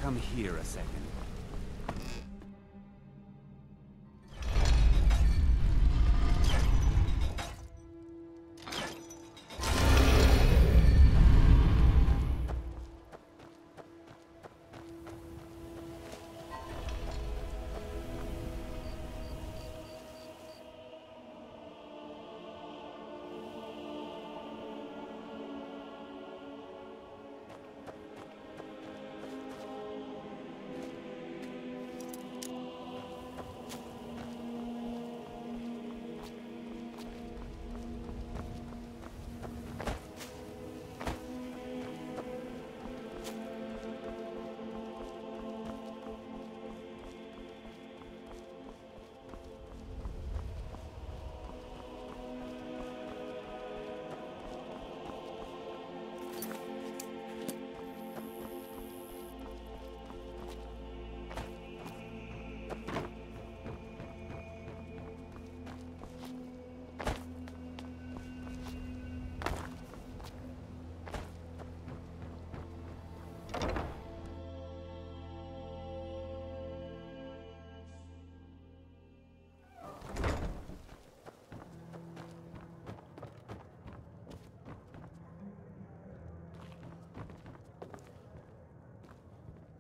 come here a second?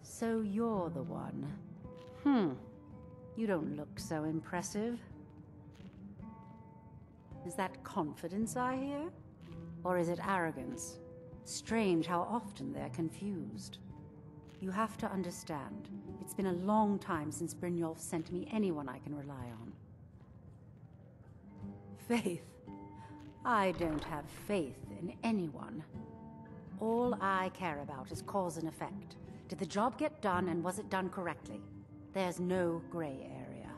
So you're the one. You don't look so impressive. Is that confidence I hear? Or is it arrogance? Strange how often they're confused. You have to understand, it's been a long time since Brynjolf sent me anyone I can rely on. Faith? I don't have faith in anyone. All I care about is cause and effect. Did the job get done, and was it done correctly? There's no gray area.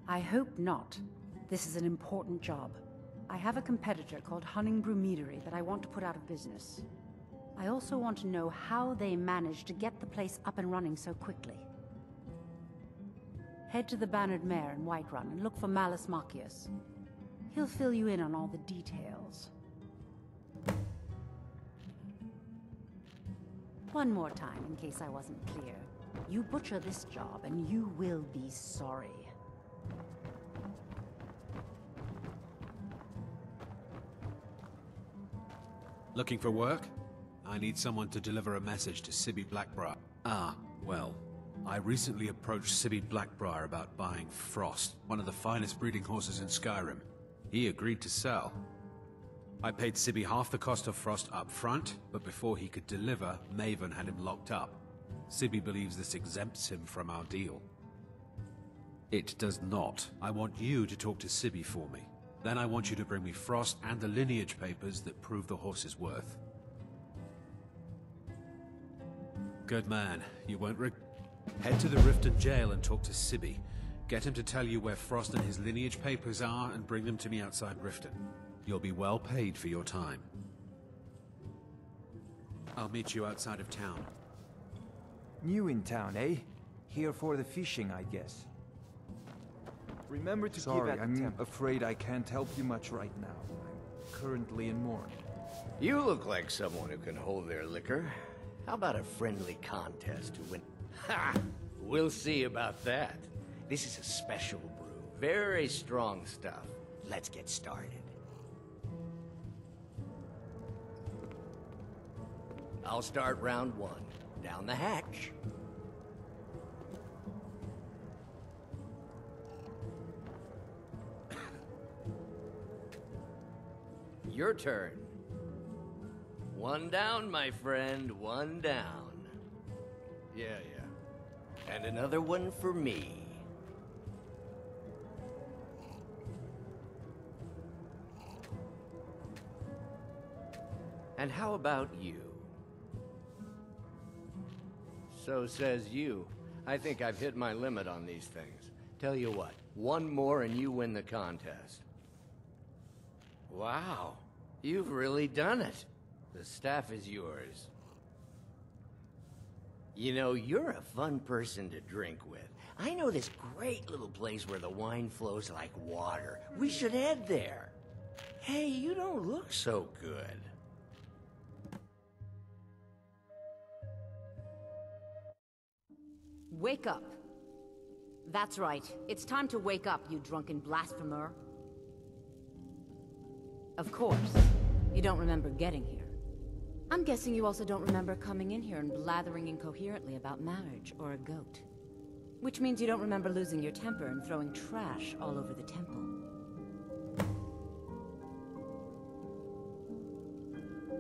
I hope not. This is an important job. I have a competitor called Hunningbrew Meadery that I want to put out of business. I also want to know how they managed to get the place up and running so quickly. Head to the Bannered Mare in Whiterun and look for Malus Machius. He'll fill you in on all the details. One more time, in case I wasn't clear. You butcher this job, and you will be sorry. Looking for work? I need someone to deliver a message to Sibby Blackbriar. Well, I recently approached Sibby Blackbriar about buying Frost, one of the finest breeding horses in Skyrim. He agreed to sell. I paid Sibby half the cost of Frost up front, but before he could deliver, Maven had him locked up. Sibby believes this exempts him from our deal. It does not. I want you to talk to Sibby for me. Then I want you to bring me Frost and the lineage papers that prove the horse's worth. Good man. You won't Head to the Riften jail and talk to Sibby. Get him to tell you where Frost and his lineage papers are and bring them to me outside Riften. You'll be well paid for your time. I'll meet you outside of town. New in town, eh? Here for the fishing, I guess. Remember to keep at the temple. I'm afraid I can't help you much right now. I'm currently in mourning. You look like someone who can hold their liquor. How about a friendly contest to win? Ha! We'll see about that. This is a special brew. Very strong stuff. Let's get started. I'll start round one. Down the hatch. Your turn. One down, my friend. One down. Yeah. And another one for me. And how about you? So says you. I think I've hit my limit on these things. Tell you what, one more and you win the contest. Wow, you've really done it. The staff is yours. You know, you're a fun person to drink with. I know this great little place where the wine flows like water. We should head there. Hey, you don't look so good. Wake up. That's right. It's time to wake up, you drunken blasphemer. Of course. You don't remember getting here. I'm guessing you also don't remember coming in here and blathering incoherently about marriage or a goat. Which means you don't remember losing your temper and throwing trash all over the temple.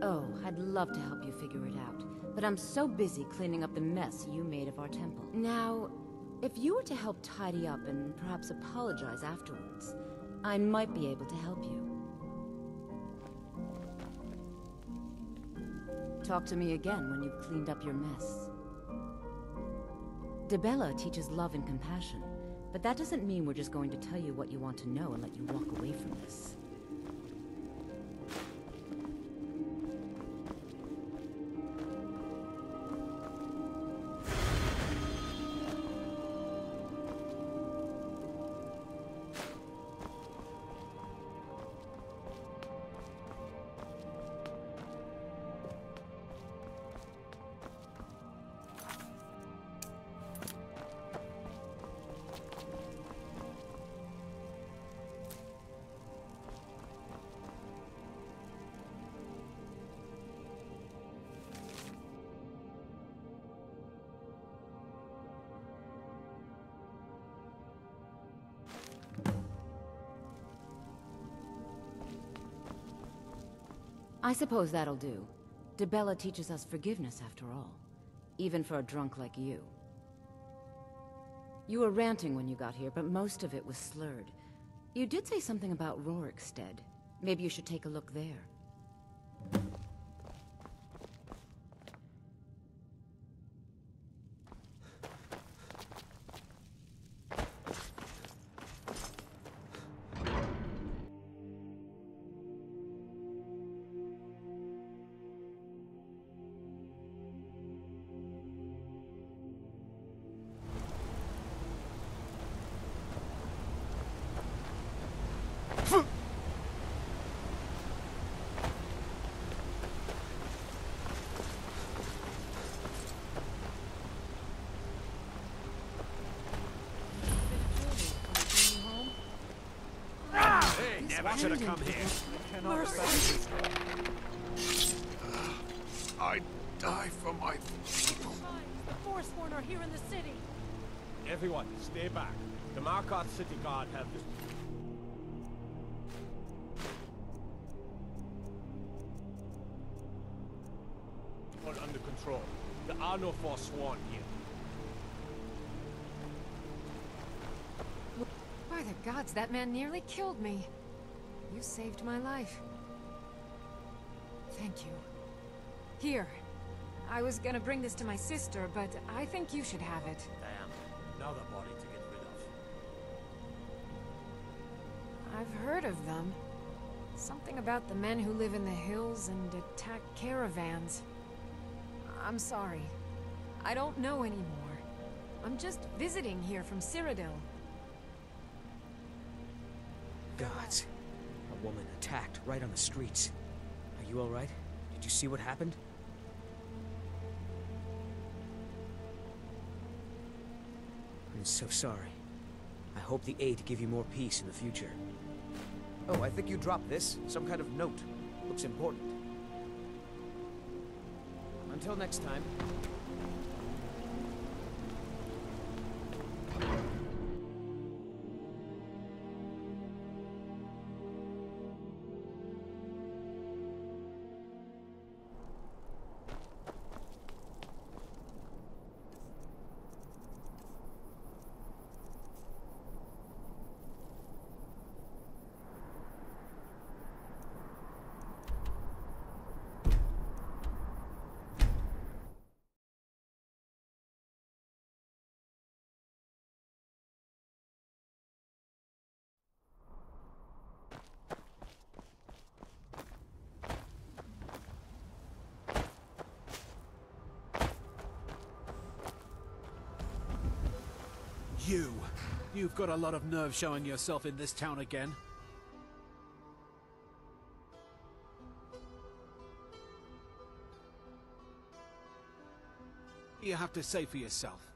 Oh, I'd love to help you figure it out, but I'm so busy cleaning up the mess you made of our temple. Now, if you were to help tidy up and perhaps apologize afterwards, I might be able to help you. Talk to me again when you've cleaned up your mess. Dibella teaches love and compassion, but that doesn't mean we're just going to tell you what you want to know and let you walk away from this. I suppose that'll do. Dibella teaches us forgiveness after all. Even for a drunk like you. You were ranting when you got here, but most of it was slurred. You did say something about Rorikstead. Maybe you should take a look there. Never should have come here. I die for my people. The Forsworn are here in the city. Everyone, stay back. The Markarth City Guard have this. All under control. There are no Forsworn here. By the gods, that man nearly killed me. You saved my life. Thank you. Here. I was gonna bring this to my sister, but I think you should have it. Damn. Another body to get rid of. I've heard of them. Something about the men who live in the hills and attack caravans. I'm sorry. I don't know anymore. I'm just visiting here from Cyrodiil. Gods. A woman attacked right on the streets. Are you alright? Did you see what happened? I'm so sorry. I hope the aid give you more peace in the future. Oh, I think you dropped this. Some kind of note. Looks important. Until next time. You've got a lot of nerve showing yourself in this town again. You have to say for yourself.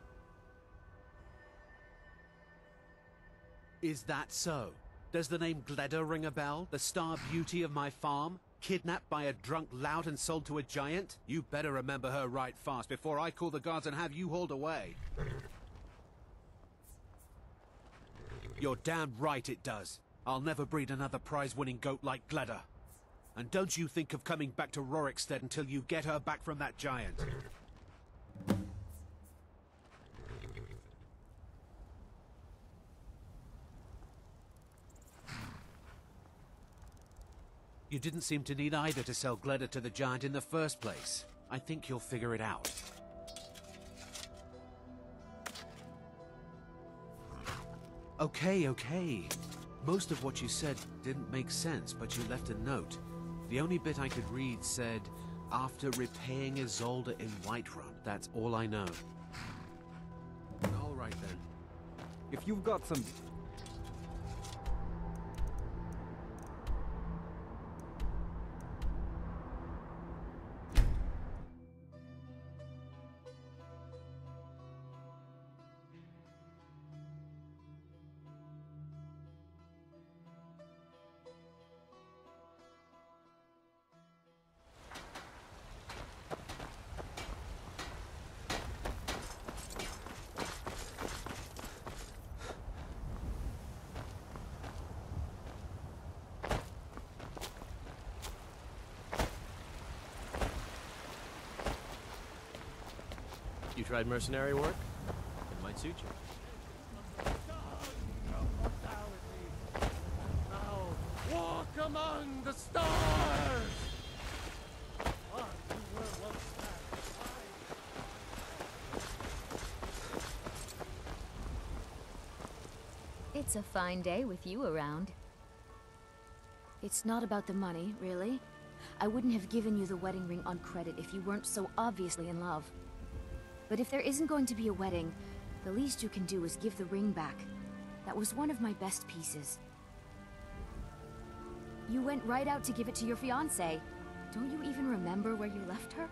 Is that so? Does the name Gleda ring a bell? The star beauty of my farm? Kidnapped by a drunk lout and sold to a giant? You better remember her right fast before I call the guards and have you hauled away. You're damn right it does. I'll never breed another prize-winning goat like Gleda. And don't you think of coming back to Rorikstead until you get her back from that giant. You didn't seem to need either to sell Gleda to the giant in the first place. I think you'll figure it out. Okay. Most of what you said didn't make sense, but you left a note. The only bit I could read said, after repaying Isolde in Whiterun. That's all I know. All right then. If you've got some... You tried mercenary work? It might suit you. Now, walk among the stars! It's a fine day with you around. It's not about the money, really. I wouldn't have given you the wedding ring on credit if you weren't so obviously in love. But if there isn't going to be a wedding, the least you can do is give the ring back. That was one of my best pieces. You went right out to give it to your fiancée. Don't you even remember where you left her?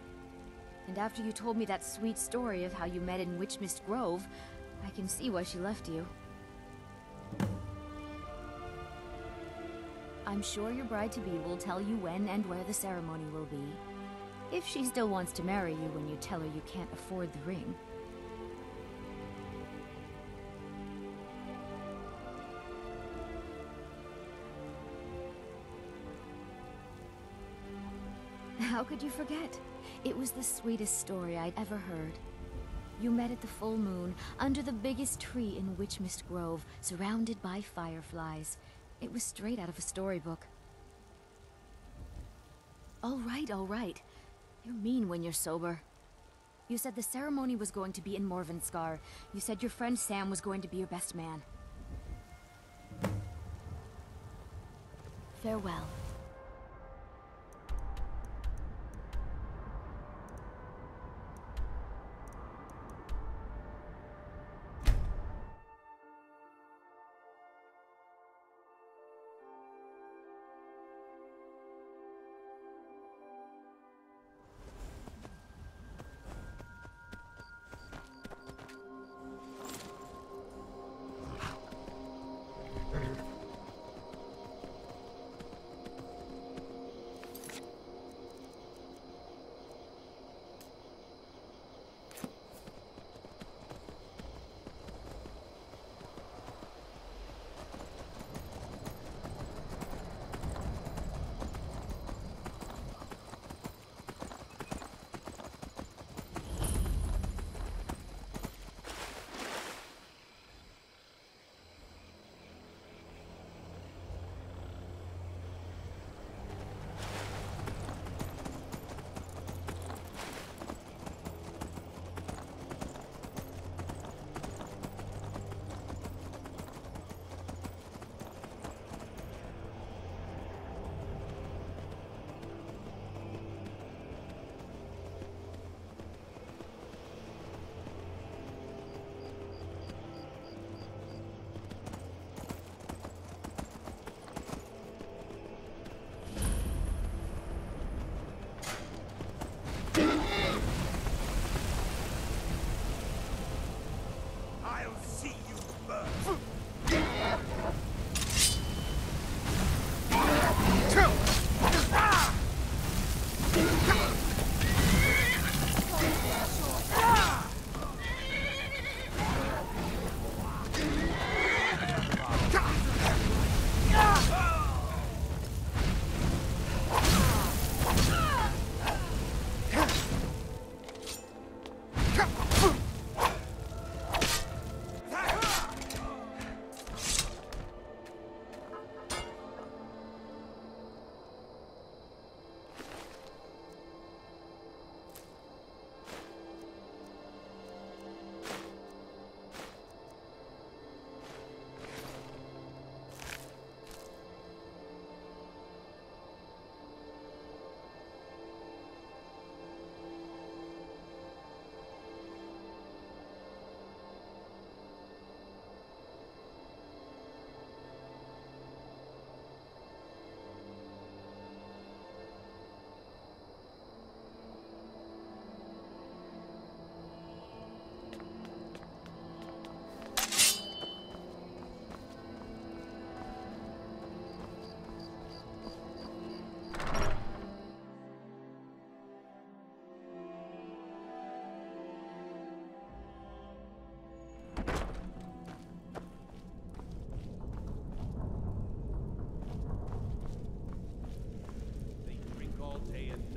And after you told me that sweet story of how you met in Witchmist Grove, I can see why she left you. I'm sure your bride-to-be will tell you when and where the ceremony will be. If she still wants to marry you when you tell her you can't afford the ring. How could you forget? It was the sweetest story I'd ever heard. You met at the full moon, under the biggest tree in Witchmist Grove, surrounded by fireflies. It was straight out of a storybook. All right. You're mean when you're sober. You said the ceremony was going to be in Morvenskar. You said your friend Sam was going to be your best man. Farewell.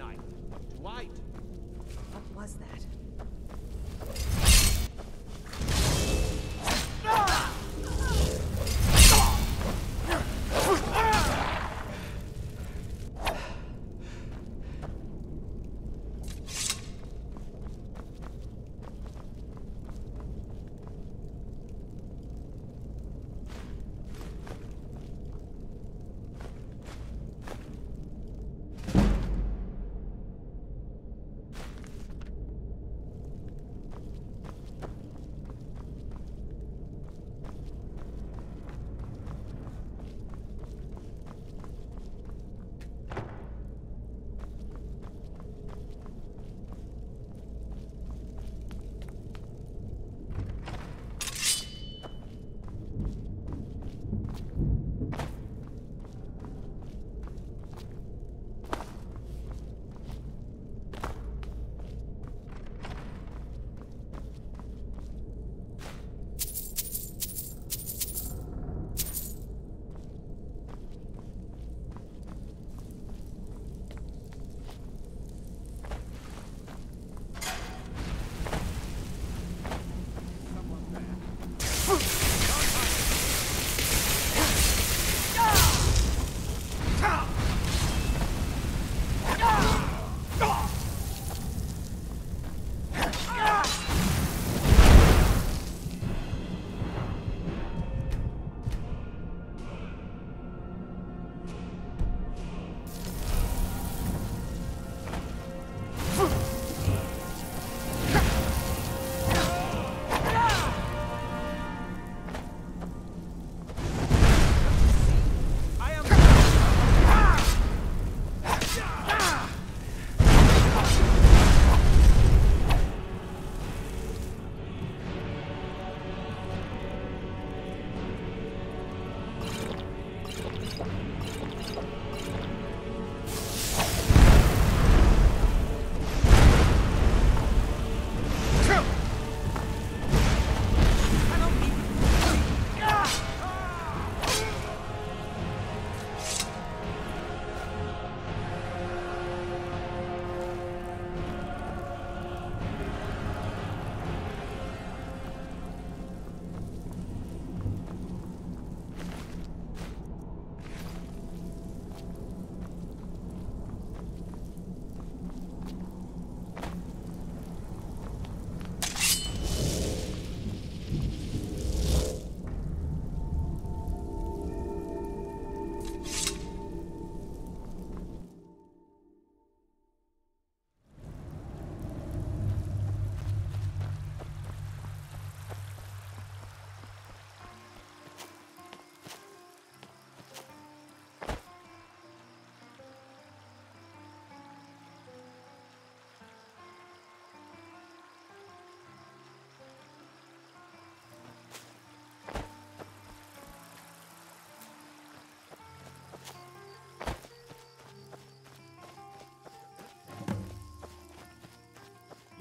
night. Light. What was that?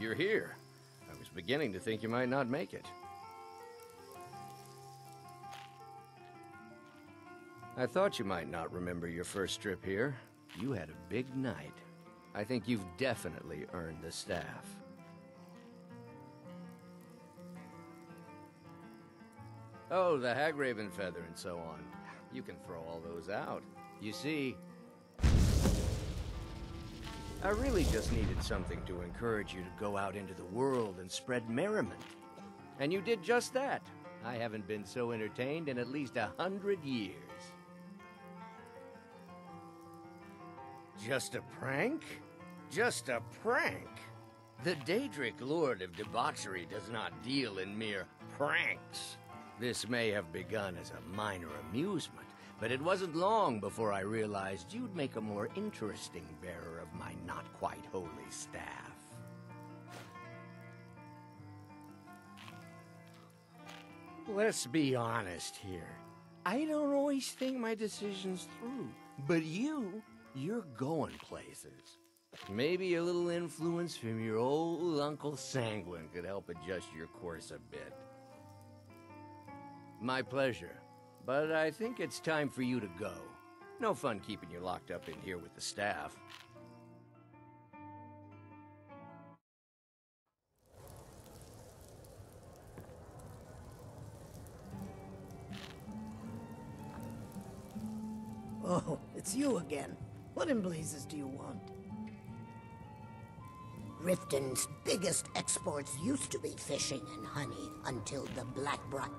You're here. I was beginning to think you might not make it. I thought you might not remember your first trip here. You had a big night. I think you've definitely earned the staff. Oh, the Hagraven feather and so on. You can throw all those out. You see, I really just needed something to encourage you to go out into the world and spread merriment. And you did just that. I haven't been so entertained in at least 100 years. Just a prank? Just a prank? The Daedric Lord of Debauchery does not deal in mere pranks. This may have begun as a minor amusement, but it wasn't long before I realized you'd make a more interesting bearer of my not-quite-holy staff. Let's be honest here. I don't always think my decisions through, but you're going places. Maybe a little influence from your old Uncle Sanguine could help adjust your course a bit. My pleasure, but I think it's time for you to go. No fun keeping you locked up in here with the staff. Oh, it's you again. What in blazes do you want? Riften's biggest exports used to be fishing and honey until the Blackbriar.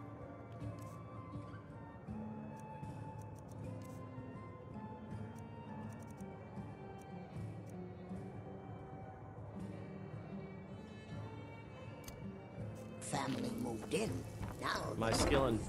Family moved in. Now My skill in